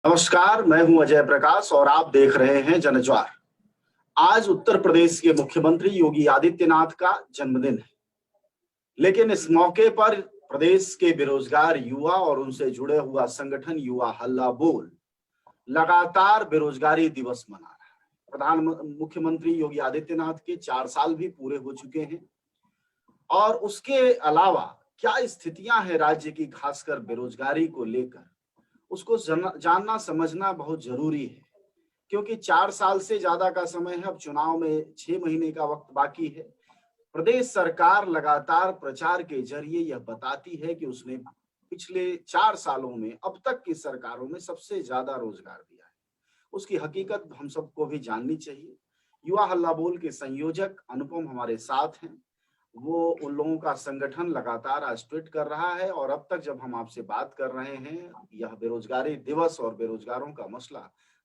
नमस्कार, मैं हूं अजय प्रकाश और आप देख रहे हैं जनज्वार। आज उत्तर प्रदेश के मुख्यमंत्री योगी आदित्यनाथ का जन्मदिन है, लेकिन इस मौके पर प्रदेश के बेरोजगार युवा और उनसे जुड़े हुआ संगठन युवा हल्ला बोल लगातार बेरोजगारी दिवस मना रहा है। मुख्यमंत्री योगी आदित्यनाथ के 4 साल भी पूरे हो चुके हैं और उसके अलावा क्या स्थितियां हैं राज्य की, खासकर बेरोजगारी को लेकर, उसको जानना समझना बहुत जरूरी है। क्योंकि 4 साल से ज्यादा का समय है, अब चुनाव में 6 महीने का वक्त बाकी है। प्रदेश सरकार लगातार प्रचार के जरिए यह बताती है कि उसने पिछले 4 सालों में अब तक की सरकारों में सबसे ज्यादा रोजगार दिया है। उसकी हकीकत हम सबको भी जाननी चाहिए। युवा हल्ला बोल के संयोजक अनुपम हमारे साथ हैं। वो उन लोगों का संगठन लगातार आज ट्वीट कर रहा है और अब तक जब हम आपसे बात कर रहे हैं, यह बेरोजगारी दिवस और बेरोजगारों का मसला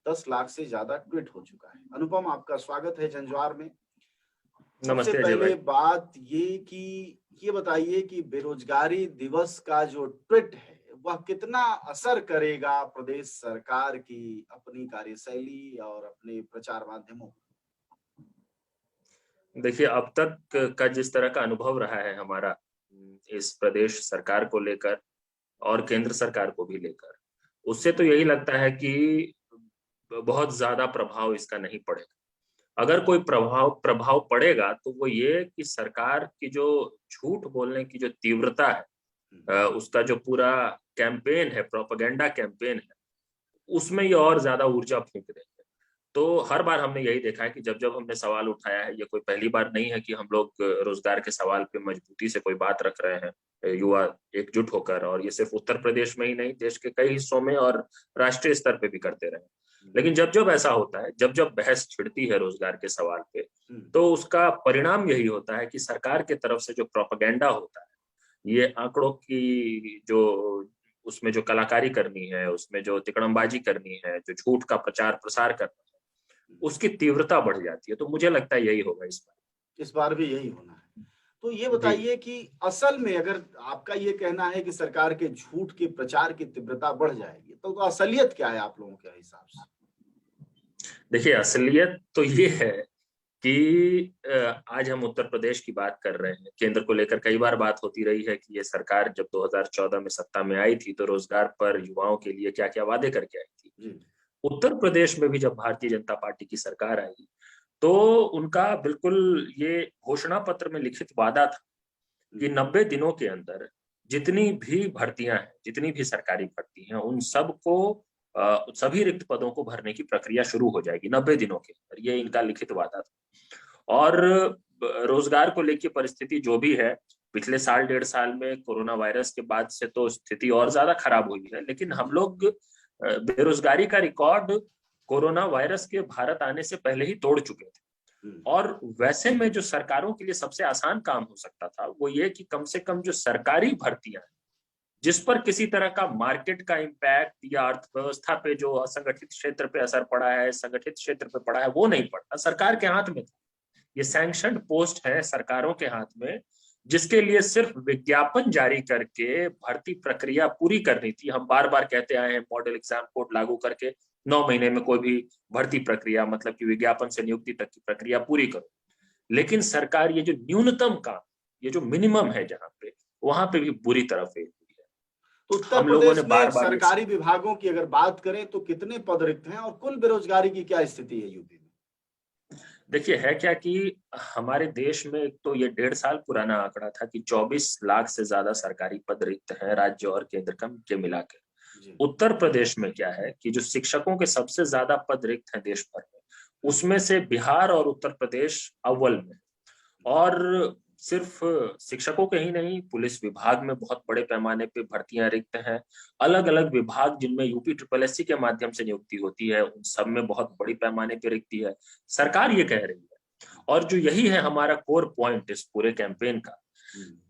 10 लाख से ज्यादा ट्वीट हो चुका है। अनुपम, आपका स्वागत है जनज्वार में। सबसे नमस्ते अजय पहले भाई। बात ये बताइए कि बेरोजगारी दिवस का जो ट्वीट है वह कितना असर करेगा प्रदेश सरकार की अपनी कार्यशैली और अपने प्रचार माध्यमों पर? देखिए, अब तक का जिस तरह का अनुभव रहा है हमारा इस प्रदेश सरकार को लेकर और केंद्र सरकार को भी लेकर, उससे तो यही लगता है कि बहुत ज्यादा प्रभाव इसका नहीं पड़ेगा। अगर कोई प्रभाव प्रभाव पड़ेगा तो वो ये कि सरकार की जो झूठ बोलने की जो तीव्रता है, उसका जो पूरा कैंपेन है, प्रोपेगेंडा कैंपेन है, उसमें ये और ज्यादा ऊर्जा फूंक देंगे। तो हर बार हमने यही देखा है कि जब जब हमने सवाल उठाया है, ये कोई पहली बार नहीं है कि हम लोग रोजगार के सवाल पे मजबूती से कोई बात रख रहे हैं, युवा एकजुट होकर, और ये सिर्फ उत्तर प्रदेश में ही नहीं, देश के कई हिस्सों में और राष्ट्रीय स्तर पे भी करते रहे। लेकिन जब जब ऐसा होता है, जब जब बहस छिड़ती है रोजगार के सवाल पे, तो उसका परिणाम यही होता है कि सरकार की तरफ से जो प्रोपेगेंडा होता है, ये आंकड़ों की जो उसमें जो कलाकारी करनी है, उसमें जो तिकड़मबाजी करनी है, जो झूठ का प्रचार प्रसार करना है, उसकी तीव्रता बढ़ जाती है। तो मुझे लगता है यही होगा इस बार। इस बार भी यही होना है। तो ये जी। बताइए कि असल में अगर आपका ये कहना है कि सरकार के झूठ के प्रचार की तीव्रता बढ़ जाएगी, तो असलियत क्या है आप लोगों के हिसाब से? देखिए, असलियत तो ये है कि आज हम उत्तर प्रदेश की बात कर रहे हैं। केंद्र को लेकर कई बार बात होती रही है कि ये सरकार जब 2014 में सत्ता में आई थी तो रोजगार पर युवाओं के लिए क्या क्या वादे करके आई थी। उत्तर प्रदेश में भी जब भारतीय जनता पार्टी की सरकार आई तो उनका बिल्कुल ये घोषणा पत्र में लिखित वादा था कि 90 दिनों के अंदर जितनी भी भर्तियां हैं, जितनी भी सरकारी भर्ती हैं, उन सबको सभी रिक्त पदों को भरने की प्रक्रिया शुरू हो जाएगी 90 दिनों के अंदर। ये इनका लिखित वादा था। और रोजगार को लेकर परिस्थिति जो भी है, पिछले साल 1.5 साल में कोरोना वायरस के बाद से तो स्थिति और ज्यादा खराब हुई है, लेकिन हम लोग बेरोजगारी का रिकॉर्ड कोरोना वायरस के भारत आने से पहले ही तोड़ चुके थे। और वैसे में जो सरकारों के लिए सबसे आसान काम हो सकता था वो ये कि कम से कम जो सरकारी भर्तियां हैं, जिस पर किसी तरह का मार्केट का इम्पैक्ट या अर्थव्यवस्था पे जो असंगठित क्षेत्र पे असर पड़ा है, संगठित क्षेत्र पे पड़ा है, वो नहीं पड़ता, सरकार के हाथ में था। ये सैंक्शनड पोस्ट है सरकारों के हाथ में, जिसके लिए सिर्फ विज्ञापन जारी करके भर्ती प्रक्रिया पूरी करनी थी। हम बार बार कहते आए हैं, मॉडल एग्जाम कोड लागू करके 9 महीने में कोई भी भर्ती प्रक्रिया, मतलब कि विज्ञापन से नियुक्ति तक की प्रक्रिया पूरी करो। लेकिन सरकार ये जो न्यूनतम काम, ये जो मिनिमम है जहां पे, वहां पे भी बुरी तरह फेल हुई है। तो उत्तर हम लोगों ने प्रदेश में बार बार ये, सरकारी विभागों की अगर बात करें तो कितने पद रिक्त हैं और कुल बेरोजगारी की क्या स्थिति है यूपी में? देखिए है क्या कि हमारे देश में एक तो ये 1.5 साल पुराना आंकड़ा था कि 24 लाख से ज्यादा सरकारी पद रिक्त हैं राज्य और केंद्र का के मिला के। उत्तर प्रदेश में क्या है कि जो शिक्षकों के सबसे ज्यादा पद रिक्त हैं देश भर में, उसमें से बिहार और उत्तर प्रदेश अव्वल में। और सिर्फ शिक्षकों के ही नहीं, पुलिस विभाग में बहुत बड़े पैमाने पे भर्तियां रिक्त हैं। अलग अलग विभाग जिनमें यूपी ट्रिपल एससी के माध्यम से नियुक्ति होती है, उन सब में बहुत बड़ी पैमाने पे रिक्ति है। सरकार ये कह रही है, और जो यही है हमारा कोर पॉइंट इस पूरे कैंपेन का,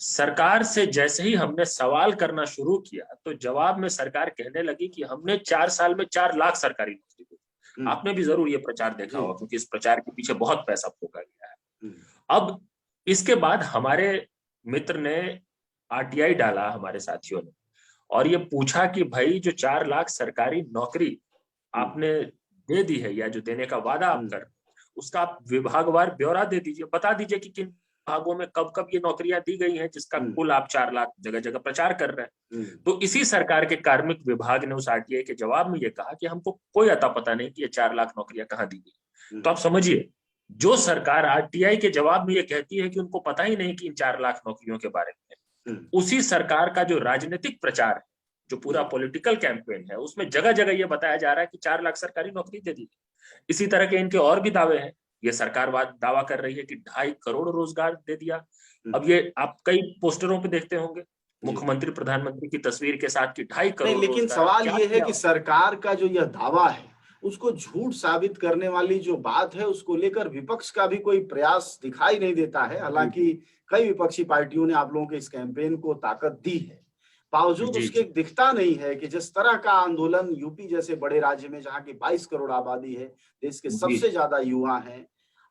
सरकार से जैसे ही हमने सवाल करना शुरू किया तो जवाब में सरकार कहने लगी कि हमने 4 साल में 4 लाख सरकारी नौकरी दी। आपने भी जरूर ये प्रचार देखा होगा, क्योंकि इस प्रचार के पीछे बहुत पैसा फूका गया है। अब इसके बाद हमारे मित्र ने आरटीआई डाला, हमारे साथियों ने, और ये पूछा कि भाई जो 4 लाख सरकारी नौकरी आपने दे दी है या जो देने का वादा आप कर, उसका आप विभागवार ब्यौरा दे दीजिए, बता दीजिए कि किन विभागों में कब कब ये नौकरियां दी गई हैं, जिसका कुल आप 4 लाख जगह जगह प्रचार कर रहे हैं। तो इसी सरकार के कार्मिक विभाग ने उस आरटीआई के जवाब में ये कहा कि हमको कोई अता पता नहीं कि ये 4 लाख नौकरियां कहाँ दी गई। तो आप समझिए, जो सरकार आरटीआई के जवाब में ये कहती है कि उनको पता ही नहीं कि इन 4 लाख नौकरियों के बारे में, उसी सरकार का जो राजनीतिक प्रचार है, जो पूरा पॉलिटिकल कैंपेन है, उसमें जगह जगह ये बताया जा रहा है कि 4 लाख सरकारी नौकरी दे दी। इसी तरह के इनके और भी दावे हैं। ये सरकार दावा कर रही है कि 2.5 करोड़ रोजगार दे दिया। अब ये आप कई पोस्टरों पे देखते होंगे मुख्यमंत्री प्रधानमंत्री की तस्वीर के साथ कि 2.5 करोड़। लेकिन सवाल ये है कि सरकार का जो यह दावा है उसको झूठ साबित करने वाली जो बात है, उसको लेकर विपक्ष का भी कोई प्रयास दिखाई नहीं देता है। हालांकि कई विपक्षी पार्टियों ने आप लोगों के इस कैंपेन को ताकत दी है, बावजूद उसके दिखता नहीं है कि जिस तरह का आंदोलन यूपी जैसे बड़े राज्य में, जहां की 22 करोड़ आबादी है, देश के सबसे ज्यादा युवा हैं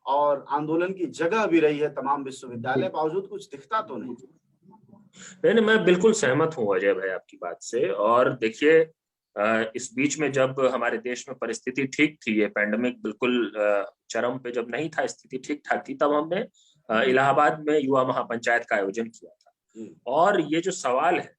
और आंदोलन की जगह भी रही है तमाम विश्वविद्यालय, बावजूद कुछ दिखता तो नहीं। नहीं, मैं बिल्कुल सहमत हूँ अजय भाई आपकी बात से। और देखिए, इस बीच में जब हमारे देश में परिस्थिति ठीक थी, ये पैंडेमिक बिल्कुल चरम पे जब नहीं था, स्थिति ठीक ठाक थी, तब हमने इलाहाबाद में युवा महापंचायत का आयोजन किया था। और ये जो सवाल है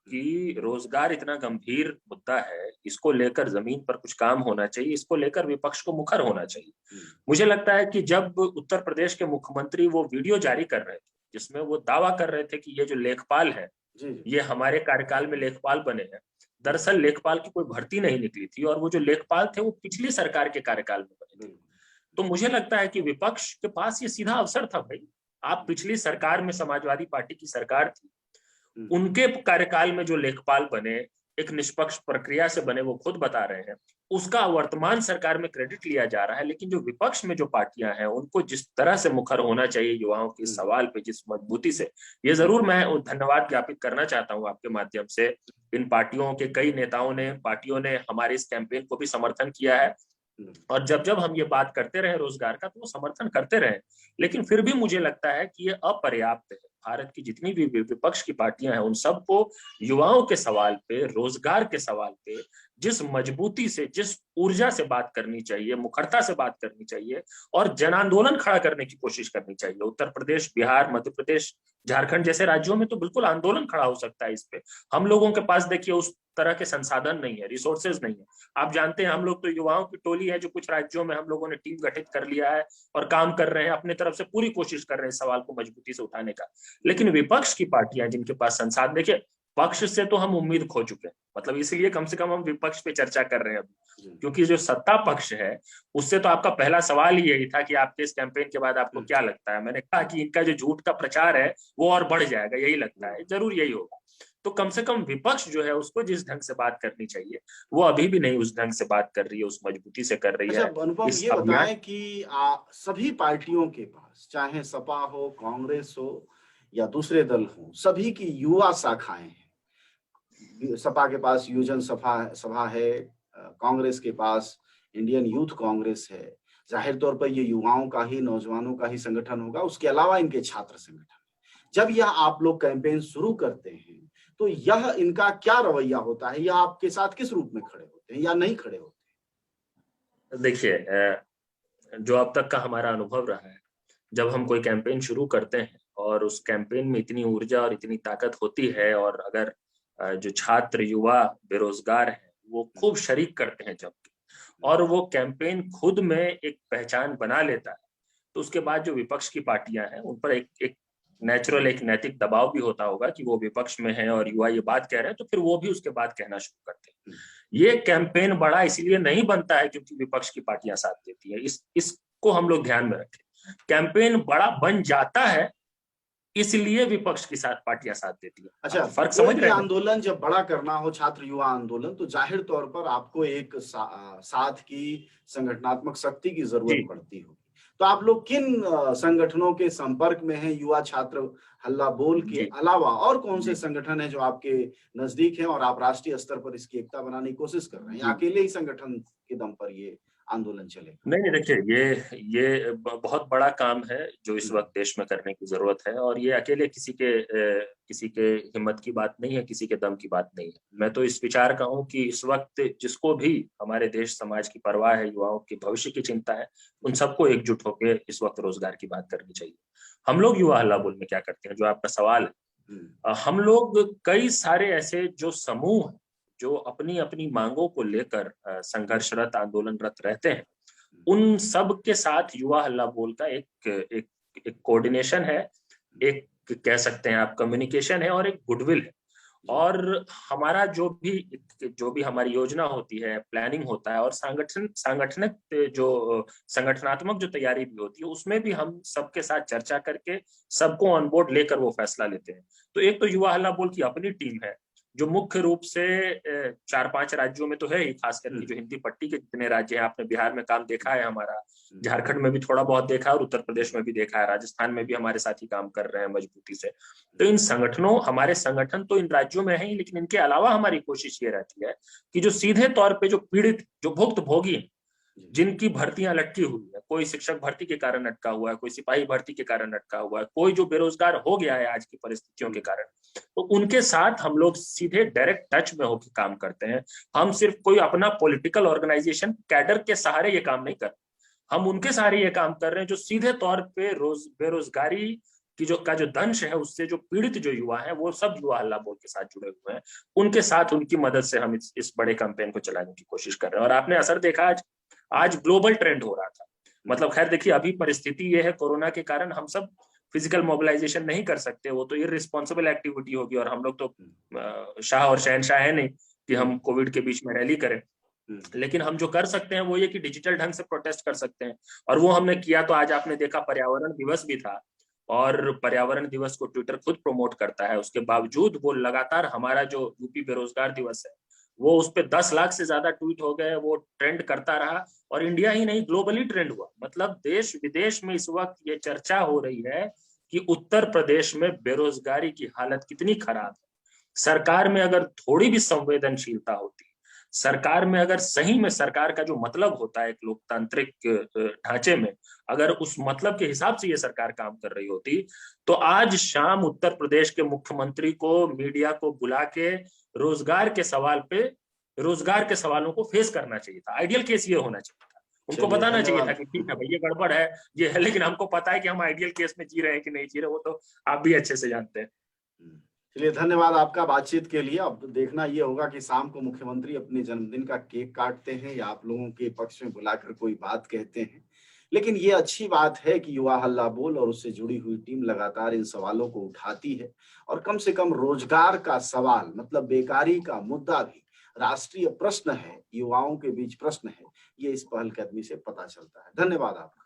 कि रोजगार इतना गंभीर मुद्दा है, इसको लेकर जमीन पर कुछ काम होना चाहिए, इसको लेकर विपक्ष को मुखर होना चाहिए। मुझे लगता है कि जब उत्तर प्रदेश के मुख्यमंत्री वो वीडियो जारी कर रहे थे जिसमें वो दावा कर रहे थे कि ये जो लेखपाल है ये हमारे कार्यकाल में लेखपाल बने हैं, दरअसल लेखपाल की कोई भर्ती नहीं निकली थी और वो जो लेखपाल थे वो पिछली सरकार के कार्यकाल में बने थे। तो मुझे लगता है कि विपक्ष के पास ये सीधा अवसर था, भाई आप पिछली सरकार में, समाजवादी पार्टी की सरकार थी, उनके कार्यकाल में जो लेखपाल बने, एक निष्पक्ष प्रक्रिया से बने, वो खुद बता रहे हैं, उसका वर्तमान सरकार में क्रेडिट लिया जा रहा है। लेकिन जो विपक्ष में जो पार्टियां हैं, उनको जिस तरह से मुखर होना चाहिए युवाओं के सवाल पे, जिस मजबूती से, ये जरूर मैं धन्यवाद ज्ञापित करना चाहता हूं आपके माध्यम से। इन पार्टियों के कई नेताओं ने, पार्टियों ने हमारे इस कैंपेन को भी समर्थन किया है और जब जब हम ये बात करते रहे रोजगार का तो वो समर्थन करते रहे। लेकिन फिर भी मुझे लगता है कि ये अपर्याप्त है। भारत की जितनी भी विपक्ष की पार्टियां हैं, उन सबको युवाओं के सवाल पे, रोजगार के सवाल पे जिस मजबूती से, जिस ऊर्जा से बात करनी चाहिए, मुखरता से बात करनी चाहिए और जन आंदोलन खड़ा करने की कोशिश करनी चाहिए। उत्तर प्रदेश, बिहार, मध्य प्रदेश, झारखंड जैसे राज्यों में तो बिल्कुल आंदोलन खड़ा हो सकता है इस पे। हम लोगों के पास देखिए उस तरह के संसाधन नहीं है, रिसोर्सेज नहीं है। आप जानते हैं, हम लोग तो युवाओं की टोली है जो कुछ राज्यों में हम लोगों ने टीम गठित कर लिया है और काम कर रहे हैं, अपने तरफ से पूरी कोशिश कर रहे हैं सवाल को मजबूती से उठाने का। लेकिन विपक्ष की पार्टियां जिनके पास संसाधन, देखिए पक्ष से तो हम उम्मीद खो चुके हैं, मतलब इसलिए कम से कम हम विपक्ष पे चर्चा कर रहे हैं अभी, क्योंकि जो सत्ता पक्ष है उससे तो आपका पहला सवाल ही यही था कि आपके इस कैंपेन के बाद आपको क्या लगता है। मैंने कहा कि इनका जो झूठ का प्रचार है वो और बढ़ जाएगा, यही लगता है, जरूर यही होगा। तो कम से कम विपक्ष जो है उसको जिस ढंग से बात करनी चाहिए वो अभी भी नहीं उस ढंग से बात कर रही है, उस मजबूती से कर रही है। अनुपम, ये बताएं कि सभी पार्टियों के पास, चाहे सपा हो, कांग्रेस हो या दूसरे दल हो, सभी की युवा शाखाएं हैं। सपा के पास युवजन सभा है, कांग्रेस के पास इंडियन यूथ कांग्रेस है। जाहिर तौर पर ये युवाओं का ही, नौजवानों का ही संगठन होगा। उसके अलावा इनके छात्र संगठन। जब यह आप लोग कैंपेन शुरू करते हैं तो यह इनका क्या रवैया होता है, या आपके साथ किस रूप में खड़े होते हैं या नहीं खड़े होते हैं? देखिए, जो अब तक का हमारा अनुभव रहा है, जब हम कोई कैंपेन शुरू करते हैं और उस कैंपेन में इतनी ऊर्जा और इतनी ताकत होती है और अगर जो छात्र, युवा, बेरोजगार हैं वो खूब शरीक करते हैं जब, और वो कैंपेन खुद में एक पहचान बना लेता है, तो उसके बाद जो विपक्ष की पार्टियां हैं उन पर एक नेचुरल, एक नैतिक दबाव भी होता होगा कि वो विपक्ष में है और युवा ये बात कह रहे हैं, तो फिर वो भी उसके बाद कहना शुरू करते हैं। ये कैंपेन बड़ा इसलिए नहीं बनता है क्योंकि विपक्ष की पार्टियां साथ देती है, इसको हम लोग ध्यान में रखें। कैंपेन बड़ा बन जाता है इसलिए विपक्ष की साथ पार्टियां साथ देती है। अच्छा, फर्क समझ रहे हैं? आंदोलन जब बड़ा करना हो, छात्र युवा आंदोलन, तो जाहिर तौर पर आपको एक साथ की संगठनात्मक शक्ति की जरूरत पड़ती होगी। तो आप लोग किन संगठनों के संपर्क में हैं? युवा छात्र हल्ला बोल के अलावा और कौन से संगठन है जो आपके नजदीक हैं और आप राष्ट्रीय स्तर पर इसकी एकता बनाने की कोशिश कर रहे हैं? अकेले ही संगठन के दम पर ये आंदोलन चलेगा? नहीं, देखिए ये बहुत बड़ा काम है जो इस वक्त देश में करने की जरूरत है, और ये अकेले किसी के हिम्मत की बात नहीं है, किसी के दम की बात नहीं है। मैं तो इस विचार का हूँ कि इस वक्त जिसको भी हमारे देश समाज की परवाह है, युवाओं के भविष्य की चिंता है, उन सबको एकजुट होकर इस वक्त रोजगार की बात करनी चाहिए। हम लोग युवा हल्ला बोल में क्या करते हैं, जो आपका सवाल है, हम लोग कई सारे ऐसे जो समूह हैं, जो अपनी अपनी मांगों को लेकर संघर्षरत आंदोलनरत रहते हैं, उन सब के साथ युवा हल्ला बोल का एक कोऑर्डिनेशन है, एक कह सकते हैं आप कम्युनिकेशन है, और एक गुडविल है। और हमारा जो भी हमारी योजना होती है, प्लानिंग होता है, और संगठनात्मक जो तैयारी भी होती है, उसमें भी हम सबके साथ चर्चा करके सबको ऑन बोर्ड लेकर वो फैसला लेते हैं। तो एक तो युवा हल्ला बोल की अपनी टीम है, जो मुख्य रूप से 4-5 राज्यों में तो है ही, खास करके जो हिंदी पट्टी के जितने राज्य हैं, आपने बिहार में काम देखा है हमारा, झारखंड में भी थोड़ा बहुत देखा है, और उत्तर प्रदेश में भी देखा है, राजस्थान में भी हमारे साथी काम कर रहे हैं मजबूती से। तो हमारे संगठन तो इन राज्यों में है ही, लेकिन इनके अलावा हमारी कोशिश ये रहती है कि जो सीधे तौर पे जो पीड़ित, जो भुक्तभोगी, जिनकी भर्तियां लटकी हुई है, कोई शिक्षक भर्ती के कारण अटका हुआ है, कोई सिपाही भर्ती के कारण अटका हुआ है, कोई जो बेरोजगार हो गया है आज की परिस्थितियों के कारण, तो उनके साथ हम लोग सीधे डायरेक्ट टच में होकर काम करते हैं। हम सिर्फ कोई अपना पॉलिटिकल ऑर्गेनाइजेशन कैडर के सहारे ये काम नहीं करते, हम उनके सहारे ये काम कर रहे हैं जो सीधे तौर पे बेरोजगारी की जो दंश है, उससे जो पीड़ित जो युवा है, वो सब युवा हल्ला बोल के साथ जुड़े हुए हैं। उनके साथ, उनकी मदद से हम इस बड़े कैंपेन को चलाने की कोशिश कर रहे हैं। और आपने असर देखा, आज ग्लोबल ट्रेंड हो रहा था। मतलब खैर देखिए, अभी परिस्थिति ये है कोरोना के कारण हम सब फिजिकल मोबिलाइजेशन नहीं कर सकते, वो तो इररिस्पॉन्सिबल एक्टिविटी होगी, और हम लोग तो शाह और शहनशाह है नहीं कि हम कोविड के बीच में रैली करें। लेकिन हम जो कर सकते हैं वो ये कि डिजिटल ढंग से प्रोटेस्ट कर सकते हैं, और वो हमने किया। तो आज आपने देखा पर्यावरण दिवस भी था, और पर्यावरण दिवस को ट्विटर खुद प्रमोट करता है, उसके बावजूद वो लगातार हमारा जो यूपी बेरोजगार दिवस है, वो उस पर 10 लाख से ज्यादा ट्वीट हो गए, वो ट्रेंड करता रहा, और इंडिया ही नहीं ग्लोबली ट्रेंड हुआ। मतलब देश विदेश में इस वक्त ये चर्चा हो रही है कि उत्तर प्रदेश में बेरोजगारी की हालत कितनी खराब है। सरकार में अगर थोड़ी भी संवेदनशीलता होती, सरकार में अगर सही में सरकार का जो मतलब होता है एक लोकतांत्रिक ढांचे में, अगर उस मतलब के हिसाब से ये सरकार काम कर रही होती, तो आज शाम उत्तर प्रदेश के मुख्यमंत्री को मीडिया को बुला के रोजगार के सवालों को फेस करना चाहिए था। आइडियल केस ये होना चाहिए था, उनको बताना चाहिए था कि ठीक है भाई, ये गड़बड़ है, ये है, लेकिन हमको पता है कि हम आइडियल केस में जी रहे हैं कि नहीं जी रहे, वो तो आप भी अच्छे से जानते हैं। चलिए, धन्यवाद आपका बातचीत के लिए। अब देखना ये होगा कि शाम को मुख्यमंत्री अपने जन्मदिन का केक काटते हैं या आप लोगों के पक्ष में बुलाकर कोई बात कहते हैं। लेकिन ये अच्छी बात है कि युवा हल्ला बोल और उससे जुड़ी हुई टीम लगातार इन सवालों को उठाती है, और कम से कम रोजगार का सवाल, मतलब बेकारी का मुद्दा भी राष्ट्रीय प्रश्न है, युवाओं के बीच प्रश्न है, ये इस पहलकदमी से पता चलता है। धन्यवाद आपका।